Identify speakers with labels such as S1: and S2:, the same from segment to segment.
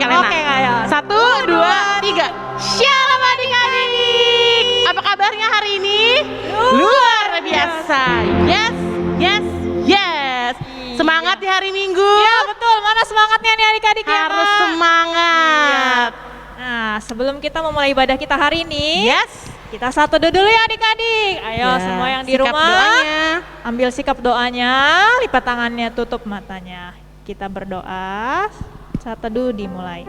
S1: Kak Lena.
S2: Oke, ayo.
S1: 1, 2, 3. Shalom adik-adik. Apa kabarnya hari ini? Luar biasa. Yes, yes, yes. Semangat di hari Minggu.
S2: Iya betul, mana semangatnya nih adik-adik ya?
S1: Harus semangat.
S2: Nah, sebelum kita memulai ibadah kita hari ini,
S1: Yes.
S2: kita satu dulu ya adik-adik. Ayo
S1: Ya,
S2: semua yang di
S1: sikap
S2: rumah,
S1: doanya.
S2: ambil sikap doanya, lipat tangannya, tutup matanya. Kita berdoa, saat teduh dimulai.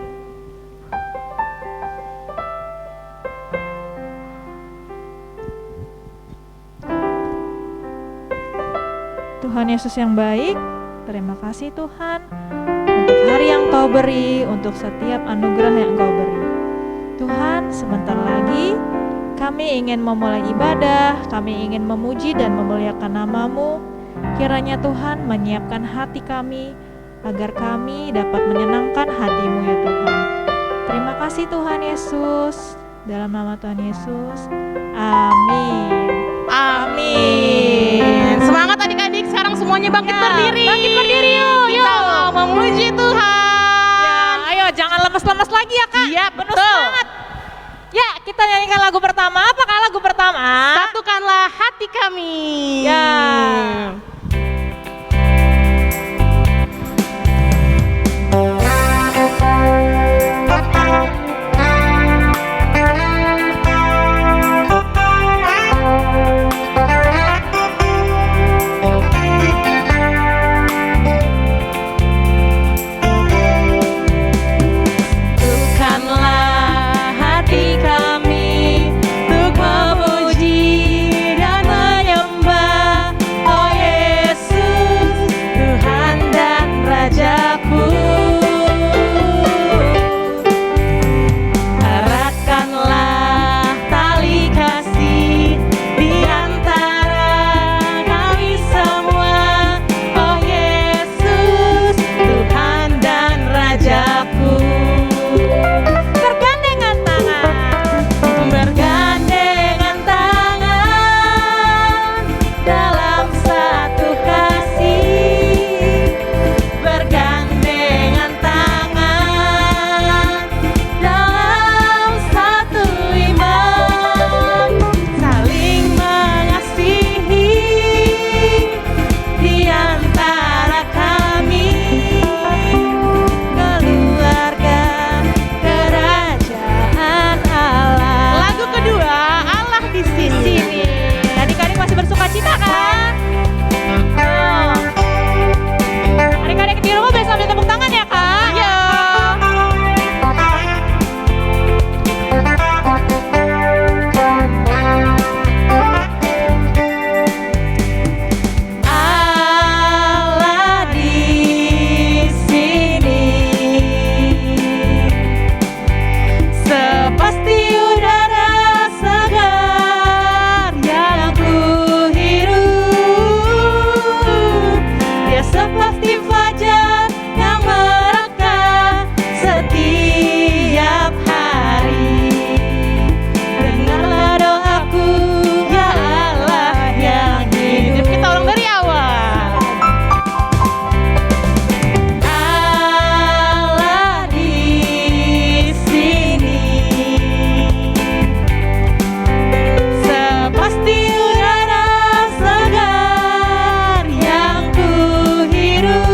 S2: Tuhan Yesus yang baik, terima kasih Tuhan untuk hari yang Kau beri, untuk setiap anugerah yang Kau beri. Tuhan, sebentar lagi kami ingin memulai ibadah, kami ingin memuji dan memuliakan nama-Mu. Kiranya Tuhan menyiapkan hati kami, agar kami dapat menyenangkan hati-Mu ya Tuhan. Terima kasih Tuhan Yesus, dalam nama Tuhan Yesus, amin.
S1: Amin. Semangat adik-adik, sekarang semuanya bangkit berdiri.
S2: Bangkit berdiri yuk,
S1: Kita mau memuji Tuhan.
S2: Ya, ayo jangan lemes-lemes lagi ya Kak.
S1: Iya,
S2: Penuh
S1: betul.
S2: semangat. Ya, kita nyanyikan lagu pertama. Apakah lagu pertama?
S1: Satukanlah hati kami.
S2: Ya.
S1: Satukanlah hati kami untuk memuji dan menyembah, oh Yesus, Tuhan dan Rajaku. Eratkanlah tali kasih di antara kami semua, oh Yesus, Tuhan dan Rajaku.
S2: Bergandengan tangan.
S1: Bergandengan tangan dalam satu kasih, bergandengan tangan dalam satu iman, saling mengasihi di antara kami, keluarga kerajaan Allah. Lagu kedua, Allah di sini.
S2: Adik-adik masih bersuka cita kan? Oh. Adik-adik di rumah bisa sambil tepuk tangan ya Kak?
S1: Iya. Allah di sini, seperti udara segar yang kuhirup. Dia seperti fajar yang merekah setiap hari. Dengarlah doaku, ya Allah yang hidup. Kita ulang dari awal. Allah di sini, seperti udara segar yang kuhirup.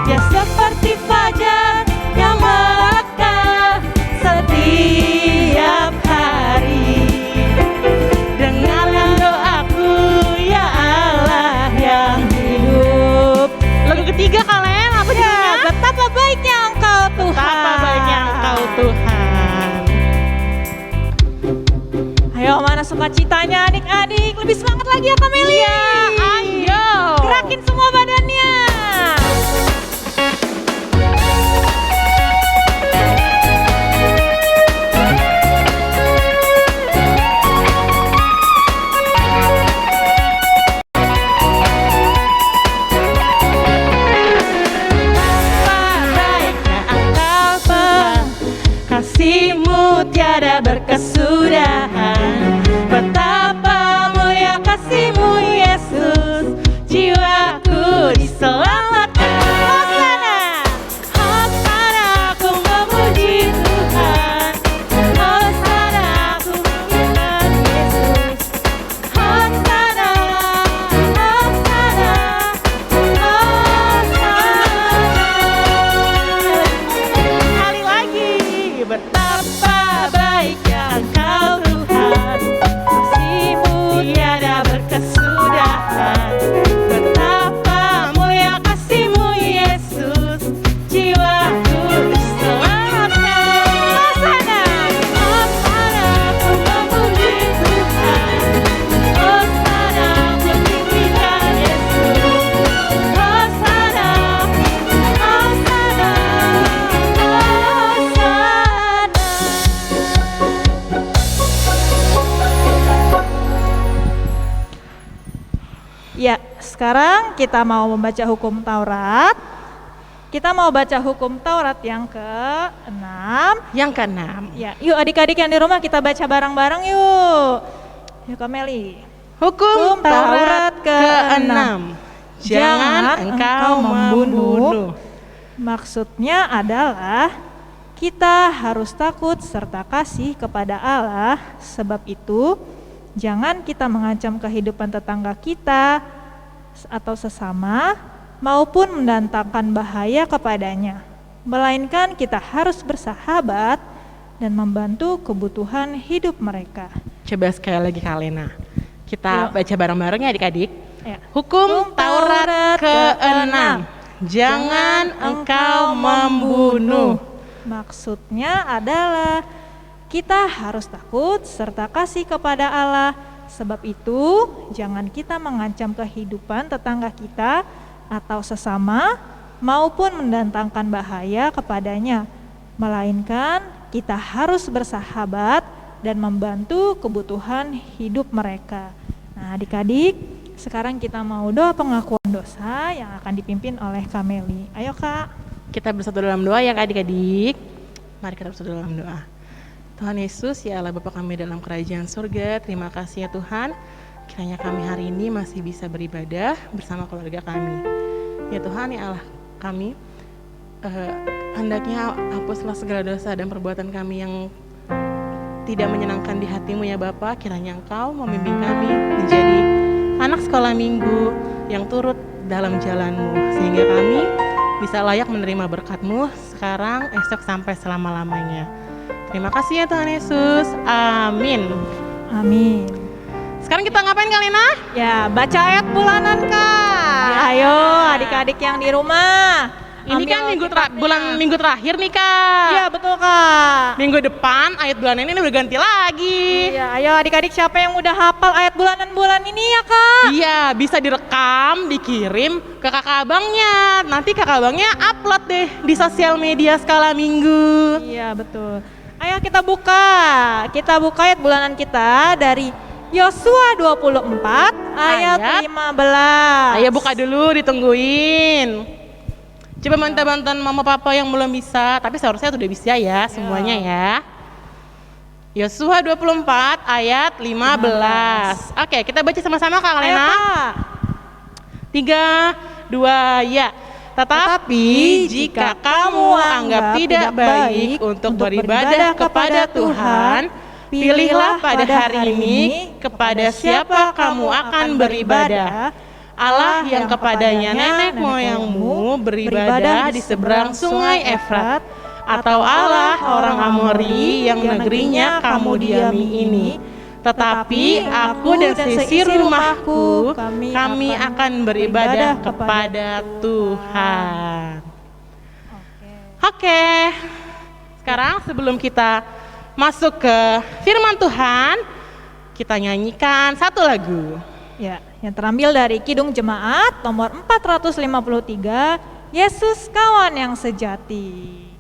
S1: Dia seperti fajar yang merekah setiap hari. Dengarlah doaku, ya Allah yang hidup. Lagu ketiga kalian apa judulnya?
S2: Betapa baiknya Engkau Tuhan.
S1: Betapa baiknya Engkau Tuhan.
S2: Ayo mana sukacitanya adik-adik? Lebih semangat lagi ya Kameli.
S1: Iya, ayo.
S2: Gerakin semua badannya.
S1: Betapa baiknya Engkau Tuhan, kasih-Mu tiada berkesudahan. Betapa mulia kasih-Mu Yesus, jiwaku diselamatkan.
S2: sekarang kita mau membaca hukum Taurat. Kita mau baca hukum Taurat yang ke-6.
S1: Yang keenam.
S2: Ya, yuk adik-adik yang di rumah kita baca bareng-bareng yuk. Yuk Kak Meli.
S1: Hukum Taurat
S2: Taurat ke-6.
S1: Jangan engkau membunuh.
S2: Maksudnya adalah kita harus takut serta kasih kepada Allah. Sebab itu, jangan kita mengancam kehidupan tetangga kita atau sesama maupun mendatangkan bahaya kepadanya. Melainkan kita harus bersahabat dan membantu kebutuhan hidup mereka.
S1: Coba sekali lagi Kak Lena. Kita
S2: Yuk.
S1: baca bareng-bareng ya adik-adik.
S2: Ya.
S1: Hukum Taurat ke-6. Jangan engkau membunuh.
S2: Maksudnya adalah kita harus takut serta kasih kepada Allah. Sebab itu, jangan kita mengancam kehidupan tetangga kita atau sesama maupun mendatangkan bahaya kepadanya. Melainkan kita harus bersahabat dan membantu kebutuhan hidup mereka. Nah, adik-adik, sekarang kita mau doa pengakuan dosa yang akan dipimpin oleh Kak Meli. Ayo Kak.
S1: Kita bersatu dalam doa ya adik-adik. Mari kita bersatu dalam doa. Tuhan Yesus, ya Allah Bapa kami dalam kerajaan surga, terima kasih ya Tuhan. Kiranya kami hari ini masih bisa beribadah bersama keluarga kami. Ya Tuhan, ya Allah kami, hendaknya hapuslah segala dosa dan perbuatan kami yang tidak menyenangkan di hati-Mu ya Bapa. Kiranya Engkau membimbing kami menjadi anak sekolah minggu yang turut dalam jalan-Mu, sehingga kami bisa layak menerima berkat-Mu sekarang, esok, sampai selama-lamanya. Terima kasih ya Tuhan Yesus. Amin.
S2: Amin.
S1: Sekarang kita ngapain Kak Lena?
S2: Ya, baca ayat bulanan Kak.
S1: Ya.
S2: Ayo adik-adik yang di rumah.
S1: Ini
S2: ambil
S1: kan
S2: kitabnya.
S1: bulan minggu terakhir nih Kak.
S2: Iya betul Kak.
S1: Minggu depan ayat bulanan ini udah ganti lagi.
S2: Iya, ayo adik-adik siapa yang udah hafal ayat bulanan bulan ini ya Kak?
S1: Iya, bisa direkam, dikirim ke kakak abangnya. Nanti kakak abangnya upload deh di sosial media skala minggu.
S2: Iya betul. Ayo kita buka ayat bulanan kita dari Yosua 24 ayat 15.
S1: Ayo buka dulu, ditungguin. Coba minta bantuan mama papa yang belum bisa, tapi seharusnya udah bisa ya semuanya ya. Yosua 24 ayat 15. Oke, kita baca sama-sama Kak
S2: Ayo
S1: Lena.
S2: Kak.
S1: 3, 2, ya. Tetapi jika kamu anggap tidak baik untuk beribadah kepada Tuhan, pilihlah pada hari ini kepada siapa kamu akan beribadah. Allah yang kepadanya nenek moyangmu beribadah di seberang sungai Efrat, atau Allah orang Amori yang negerinya kamu diami ini. Tetapi aku dan seisi rumahku, kami akan beribadah kepada Tuhan. Oke, sekarang sebelum kita masuk ke firman Tuhan, kita nyanyikan satu lagu.
S2: Ya, yang terambil dari Kidung Jemaat nomor 453, Yesus kawan yang sejati.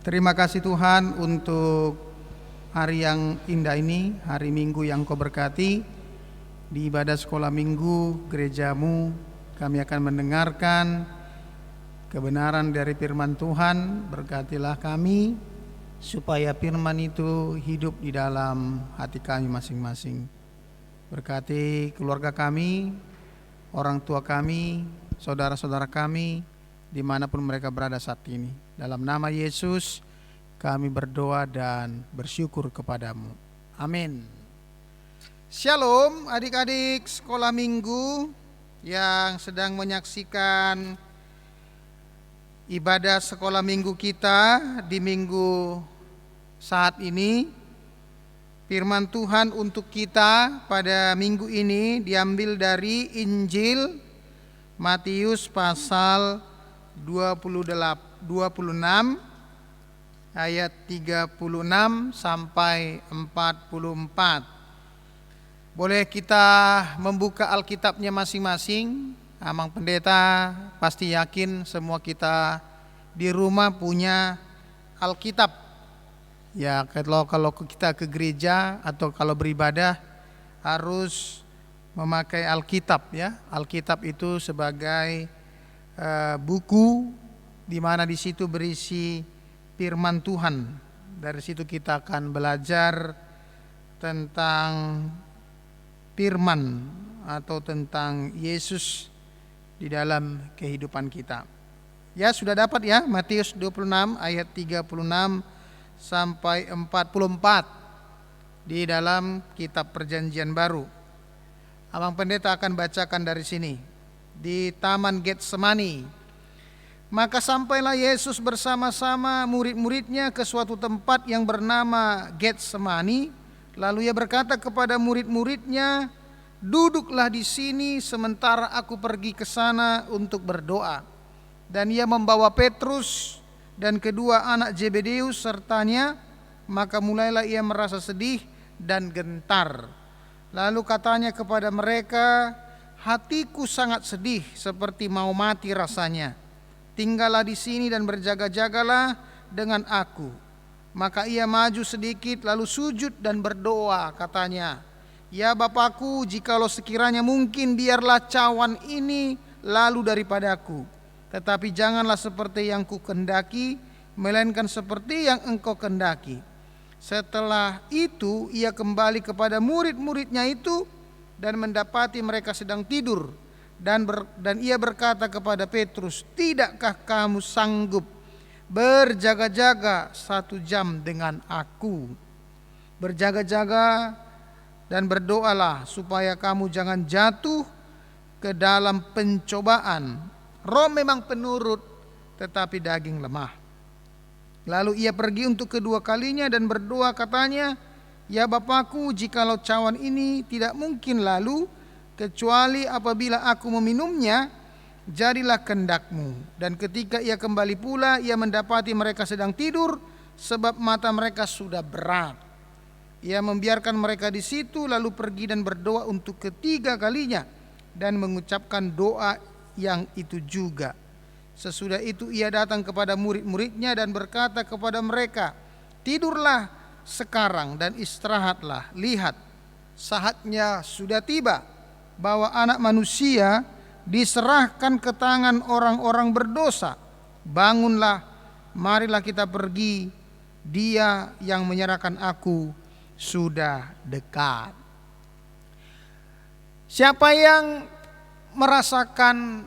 S3: Terima kasih Tuhan untuk hari yang indah ini, hari Minggu yang Kau berkati. Di ibadah sekolah minggu gerejamu, kami akan mendengarkan kebenaran dari firman Tuhan. Berkatilah kami supaya firman itu hidup di dalam hati kami masing-masing. Berkati keluarga kami, orang tua kami, saudara-saudara kami, dimanapun mereka berada saat ini. Dalam nama Yesus kami berdoa dan bersyukur kepadamu. Amin. Shalom adik-adik sekolah minggu yang sedang menyaksikan ibadah sekolah minggu kita di minggu saat ini. Firman Tuhan untuk kita pada minggu ini diambil dari Injil Matius pasal 26 ayat 36 sampai 44. Boleh kita membuka Alkitabnya masing-masing. Amang Pendeta pasti yakin semua kita di rumah punya Alkitab. Ya, kalau kita ke gereja atau kalau beribadah harus memakai Alkitab ya. Alkitab itu sebagai buku di mana di situ berisi firman Tuhan. Dari situ kita akan belajar tentang firman atau tentang Yesus di dalam kehidupan kita. Ya, sudah dapat ya, Matius 26 ayat 36 sampai 44 di dalam kitab Perjanjian Baru. Abang Pendeta akan bacakan dari sini. Di Taman Getsemani, maka sampailah Yesus bersama-sama murid-muridnya ke suatu tempat yang bernama Getsemani. Lalu ia berkata kepada murid-muridnya, "Duduklah di sini sementara aku pergi ke sana untuk berdoa." Dan ia membawa Petrus dan kedua anak Zebedeus sertanya. Maka mulailah ia merasa sedih dan gentar. Lalu katanya kepada mereka, "Hatiku sangat sedih seperti mau mati rasanya. Tinggallah di sini dan berjaga-jagalah dengan aku." Maka ia maju sedikit lalu sujud dan berdoa, katanya, "Ya Bapakku, jikalau sekiranya mungkin biarlah cawan ini lalu daripadaku. Tetapi janganlah seperti yang ku kendaki, melainkan seperti yang Engkau kendaki." Setelah itu ia kembali kepada murid-muridnya itu dan mendapati mereka sedang tidur. Dan ia berkata kepada Petrus, "Tidakkah kamu sanggup berjaga-jaga 1 jam dengan aku? Berjaga-jaga dan berdoalah supaya kamu jangan jatuh ke dalam pencobaan. Roh memang penurut, tetapi daging lemah." Lalu ia pergi untuk kedua kalinya dan berdoa, katanya, "Ya Bapakku, jikalau cawan ini tidak mungkin lalu, kecuali apabila aku meminumnya, jadilah kehendak-Mu." Dan ketika ia kembali pula, ia mendapati mereka sedang tidur, sebab mata mereka sudah berat. Ia membiarkan mereka di situ, lalu pergi dan berdoa untuk ketiga kalinya, dan mengucapkan doa yang itu juga. Sesudah itu ia datang kepada murid-muridnya dan berkata kepada mereka, "Tidurlah sekarang dan istirahatlah. Lihat, saatnya sudah tiba bahwa Anak Manusia diserahkan ke tangan orang-orang berdosa. Bangunlah, marilah kita pergi. Dia yang menyerahkan aku sudah dekat." Siapa yang merasakan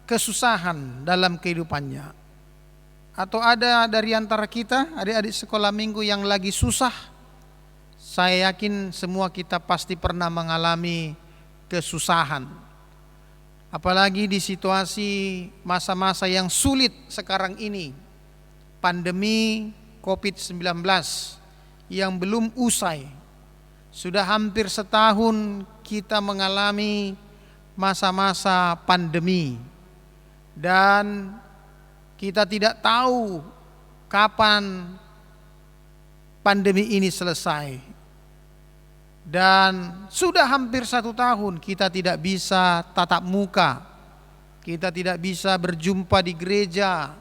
S3: kesusahan dalam kehidupannya? Atau ada dari antara kita, adik-adik sekolah minggu yang lagi susah? Saya yakin semua kita pasti pernah mengalami kesusahan. Apalagi di situasi masa-masa yang sulit sekarang ini. Pandemi COVID-19 yang belum usai. Sudah hampir setahun kita mengalami masa-masa pandemi. Dan kita tidak tahu kapan pandemi ini selesai. Dan sudah hampir 1 tahun kita tidak bisa tatap muka, kita tidak bisa berjumpa di gereja,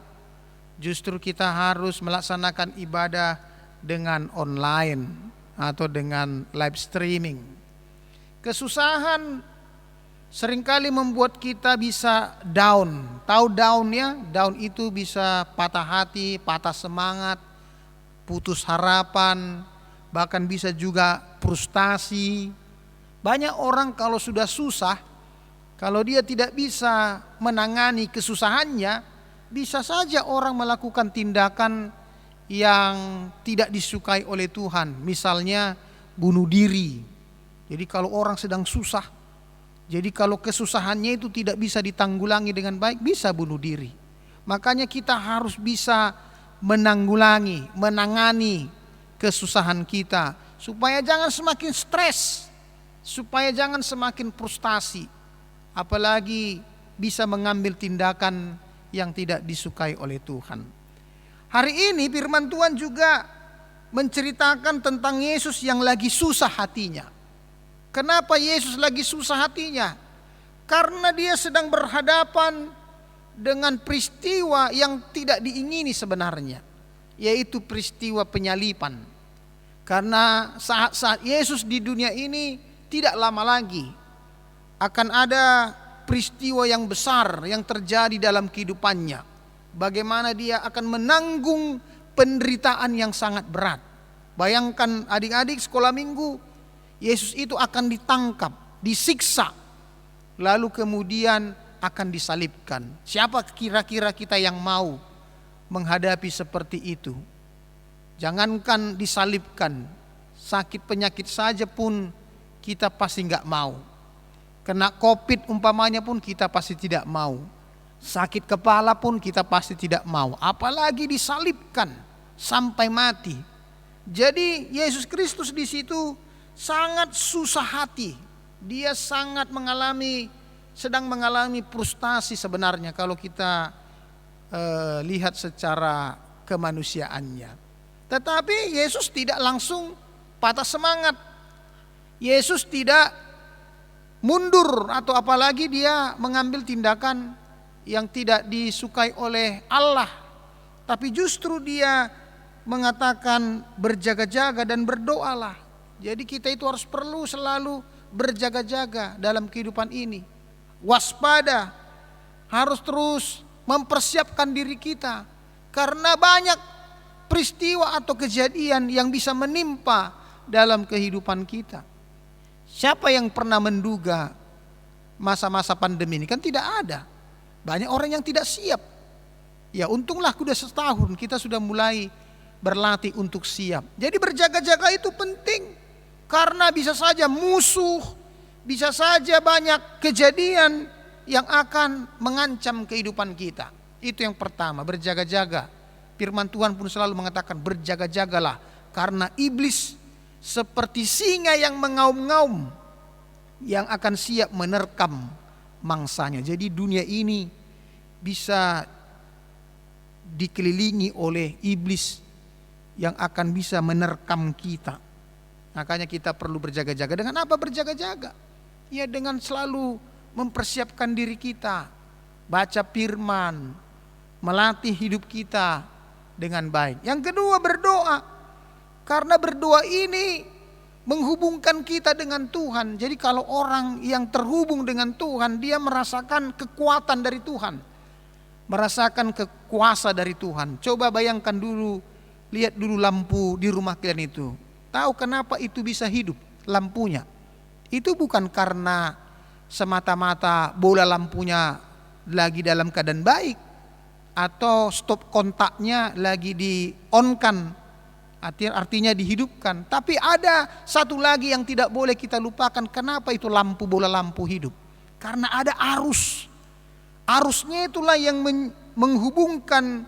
S3: justru kita harus melaksanakan ibadah dengan online atau dengan live streaming. Kesusahan seringkali membuat kita bisa down. Tahu down ya? Down itu bisa patah hati, patah semangat, putus harapan, bahkan bisa juga frustasi. Banyak orang kalau sudah susah, kalau dia tidak bisa menangani kesusahannya, bisa saja orang melakukan tindakan yang tidak disukai oleh Tuhan. Misalnya bunuh diri. Jadi kalau orang sedang susah, jadi kalau kesusahannya itu tidak bisa ditanggulangi dengan baik, bisa bunuh diri. Makanya kita harus bisa menangani kesusahan kita, supaya jangan semakin stres, supaya jangan semakin frustasi, apalagi bisa mengambil tindakan yang tidak disukai oleh Tuhan. Hari ini firman Tuhan juga menceritakan tentang Yesus yang lagi susah hatinya. Kenapa Yesus lagi susah hatinya? Karena dia sedang berhadapan dengan peristiwa yang tidak diingini sebenarnya, yaitu peristiwa penyaliban. Karena saat-saat Yesus di dunia ini tidak lama lagi akan ada peristiwa yang besar yang terjadi dalam kehidupannya. Bagaimana dia akan menanggung penderitaan yang sangat berat. Bayangkan adik-adik sekolah minggu, Yesus itu akan ditangkap, disiksa, lalu kemudian akan disalibkan. Siapa kira-kira kita yang mau menghadapi seperti itu? Jangankan disalibkan, sakit penyakit saja pun kita pasti nggak mau. Kena COVID umpamanya pun kita pasti tidak mau. Sakit kepala pun kita pasti tidak mau. Apalagi disalibkan sampai mati. Jadi Yesus Kristus di situ sangat susah hati. Dia sangat sedang mengalami frustasi sebenarnya kalau kita lihat secara kemanusiaannya. Tetapi Yesus tidak langsung patah semangat. Yesus tidak mundur atau apalagi dia mengambil tindakan yang tidak disukai oleh Allah. Tapi justru dia mengatakan berjaga-jaga dan berdoalah. Jadi kita itu harus perlu selalu berjaga-jaga dalam kehidupan ini. Waspada, harus terus mempersiapkan diri kita. Karena banyak peristiwa atau kejadian yang bisa menimpa dalam kehidupan kita. Siapa yang pernah menduga masa-masa pandemi ini? Kan tidak ada. Banyak orang yang tidak siap. Ya untunglah sudah setahun kita sudah mulai berlatih untuk siap. Jadi berjaga-jaga itu penting. Karena bisa saja musuh, bisa saja banyak kejadian yang akan mengancam kehidupan kita. Itu yang pertama, berjaga-jaga. Firman Tuhan pun selalu mengatakan berjaga-jagalah. Karena iblis seperti singa yang mengaum-ngaum, yang akan siap menerkam mangsanya. Jadi dunia ini bisa dikelilingi oleh iblis yang akan bisa menerkam kita. Makanya kita perlu berjaga-jaga. Dengan apa berjaga-jaga? Ya dengan selalu mempersiapkan diri kita, baca firman, melatih hidup kita dengan baik. Yang kedua berdoa. Karena berdoa ini menghubungkan kita dengan Tuhan. Jadi kalau orang yang terhubung dengan Tuhan, dia merasakan kekuatan dari Tuhan, merasakan kekuasa dari Tuhan. Coba bayangkan dulu, lihat dulu lampu di rumah kalian itu. Tahu kenapa itu bisa hidup lampunya? Itu bukan karena semata-mata bola lampunya lagi dalam keadaan baik, atau stop kontaknya lagi di-on-kan, artinya dihidupkan. Tapi ada satu lagi yang tidak boleh kita lupakan. Kenapa itu bola lampu hidup? Karena ada arus. Arusnya itulah yang menghubungkan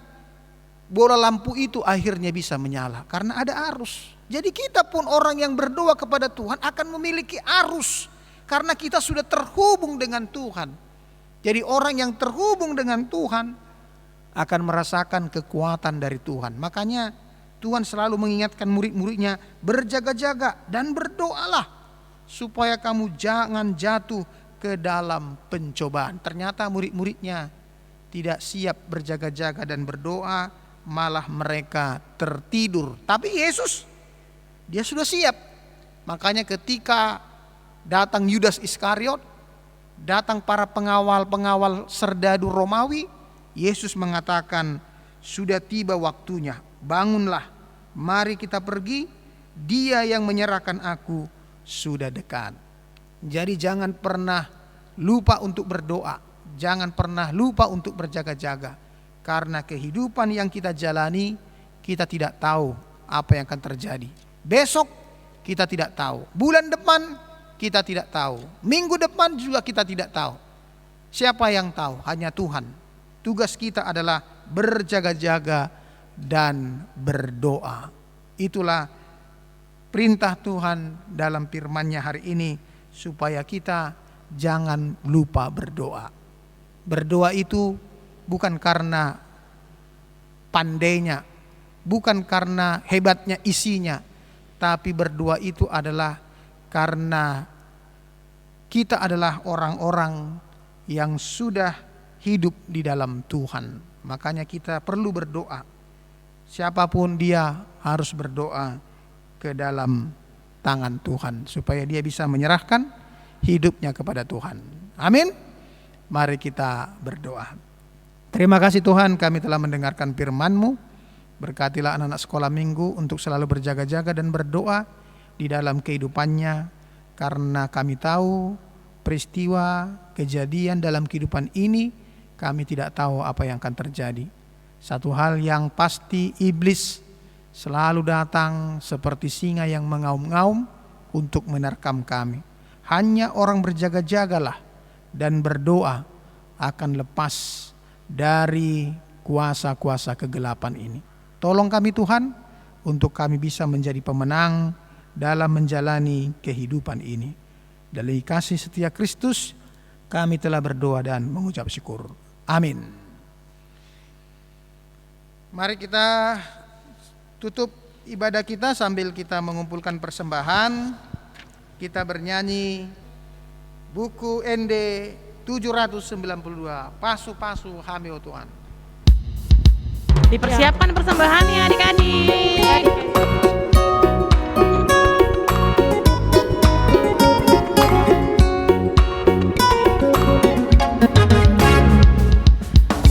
S3: bola lampu itu akhirnya bisa menyala. Karena ada arus. Jadi kita pun orang yang berdoa kepada Tuhan akan memiliki arus. Karena kita sudah terhubung dengan Tuhan. Jadi orang yang terhubung dengan Tuhan akan merasakan kekuatan dari Tuhan. Makanya Tuhan selalu mengingatkan murid-muridnya, berjaga-jaga dan berdoalah supaya kamu jangan jatuh ke dalam pencobaan. Ternyata murid-muridnya tidak siap berjaga-jaga dan berdoa, malah mereka tertidur. Tapi Yesus, dia sudah siap. Makanya ketika datang Yudas Iskariot, datang para pengawal-pengawal serdadu Romawi, Yesus mengatakan, sudah tiba waktunya, bangunlah, mari kita pergi, dia yang menyerahkan aku sudah dekat. Jadi jangan pernah lupa untuk berdoa, jangan pernah lupa untuk berjaga-jaga. Karena kehidupan yang kita jalani, kita tidak tahu apa yang akan terjadi. Besok kita tidak tahu, bulan depan kita tidak tahu, minggu depan juga kita tidak tahu. Siapa yang tahu? Hanya Tuhan. Tugas kita adalah berjaga-jaga dan berdoa. Itulah perintah Tuhan dalam firman-Nya hari ini, supaya kita jangan lupa berdoa. Berdoa itu bukan karena pandainya, bukan karena hebatnya isinya, tapi berdoa itu adalah karena kita adalah orang-orang yang sudah hidup di dalam Tuhan. Makanya kita perlu berdoa. Siapapun dia harus berdoa ke dalam tangan Tuhan, supaya dia bisa menyerahkan hidupnya kepada Tuhan. Amin. Mari kita berdoa. Terima kasih Tuhan, kami telah mendengarkan firman-Mu. Berkatilah anak-anak sekolah minggu untuk selalu berjaga-jaga dan berdoa di dalam kehidupannya, karena kami tahu peristiwa kejadian dalam kehidupan ini, kami tidak tahu apa yang akan terjadi. Satu hal yang pasti, iblis selalu datang seperti singa yang mengaum-ngaum untuk menerkam kami. Hanya orang berjaga-jagalah dan berdoa akan lepas dari kuasa-kuasa kegelapan ini. Tolong kami Tuhan, untuk kami bisa menjadi pemenang dalam menjalani kehidupan ini. Dalam kasih setia Kristus, kami telah berdoa dan mengucap syukur. Amin. Mari kita tutup ibadah kita sambil kita mengumpulkan persembahan. Kita bernyanyi buku ND 792, Pasu-pasu Hameo Tuhan.
S1: Dipersiapkan persembahannya adik-adik.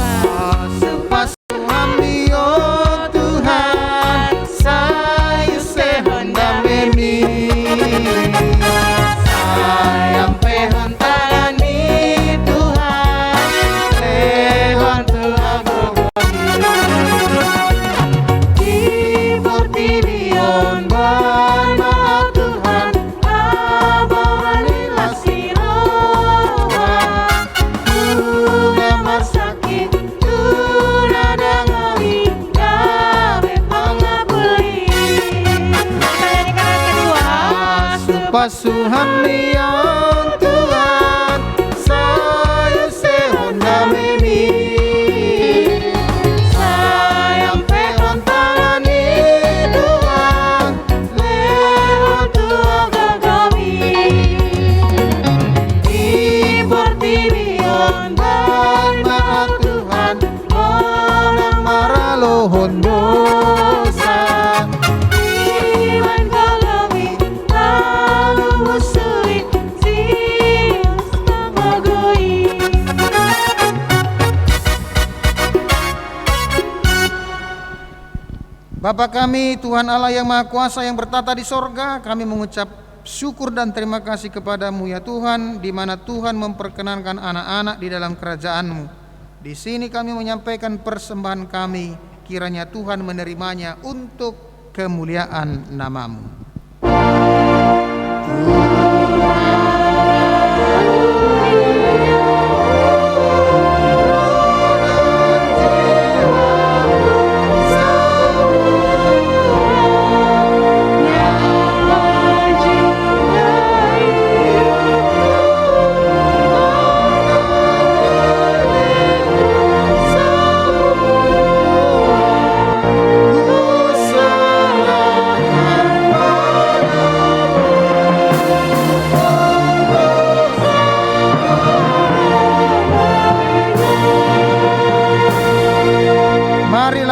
S3: Pasu-pasu Hameo Tuhan, sayu sehonda memi, sayang pehon tangani Tuhan, lehon Tuhan Tibur-tibion bermaaf Tuhan, abawanilah sirowan, mengamar sakit tunadangari, gabe pangabuli.
S1: Kita nyanyikan kedua.
S3: Pasu hamion Tuhan, sayu sehonda memi, sayang pehon tangani Tuhan, lehon Tuhan gagawi, Tibur-tibion bermaaf Tuhan, orang marah lohon dosa, iman gagawi, lalu musui, sius kagagoi. Bapa kami, Tuhan Allah yang Maha Kuasa yang bertata di sorga, kami mengucap syukur dan terima kasih kepadamu ya Tuhan, di mana Tuhan memperkenankan anak-anak di dalam kerajaan-Mu. Di sini kami menyampaikan persembahan kami, kiranya Tuhan menerimanya untuk kemuliaan nama-Mu.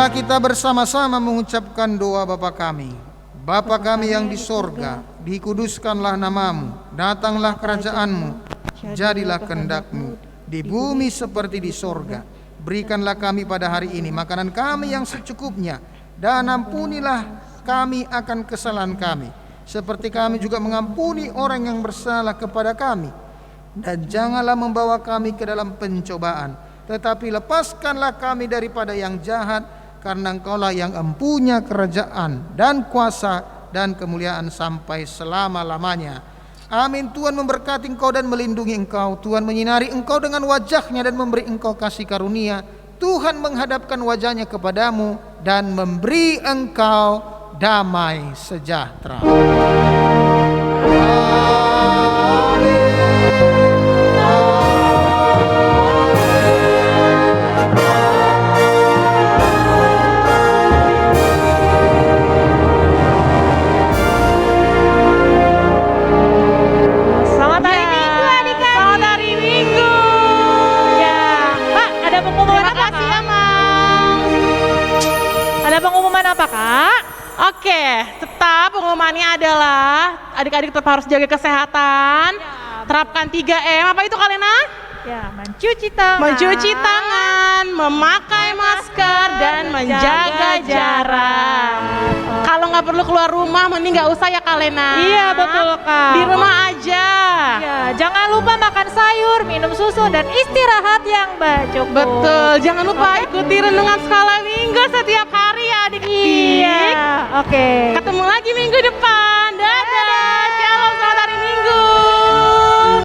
S3: Marilah kita bersama-sama mengucapkan doa Bapa kami. Bapa kami yang di sorga, dikuduskanlah namamu, datanglah kerajaanmu, jadilah kehendak-mu di bumi seperti di sorga. Berikanlah kami pada hari ini makanan kami yang secukupnya, dan ampunilah kami akan kesalahan kami, seperti kami juga mengampuni orang yang bersalah kepada kami. Dan janganlah membawa kami ke dalam pencobaan, tetapi lepaskanlah kami daripada yang jahat, karena Engkaulah yang empunya kerajaan dan kuasa dan kemuliaan sampai selama-lamanya. Amin. Tuhan memberkati engkau dan melindungi engkau. Tuhan menyinari engkau dengan wajahnya dan memberi engkau kasih karunia. Tuhan menghadapkan wajahnya kepadamu dan memberi engkau damai sejahtera.
S2: Selamat hari Minggu adik-adik.
S1: Selamat hari Minggu.
S2: Ya, Kak, ada pengumuman
S1: Terima
S2: apa,
S1: kasih
S2: Kak?
S1: ya, Mang.
S2: Ada pengumuman apa, Kak?
S1: Oke, tetap pengumumannya adalah adik-adik tetap harus jaga kesehatan. Terapkan 3M. Apa itu Kalena?
S2: Ya, mencuci tangan.
S1: Mencuci tangan, memakai masker, dan menjaga jarak. Kalau nggak perlu keluar rumah, mending nggak usah ya Kalena.
S2: Iya, betul, Kak.
S1: Di rumah aja.
S2: Ya, jangan lupa makan sayur, minum susu, dan istirahat yang cukup.
S1: Betul, jangan lupa ikuti renungan skala minggu setiap hari ya adik-adik.
S2: Iya, oke.
S1: Ketemu lagi minggu depan.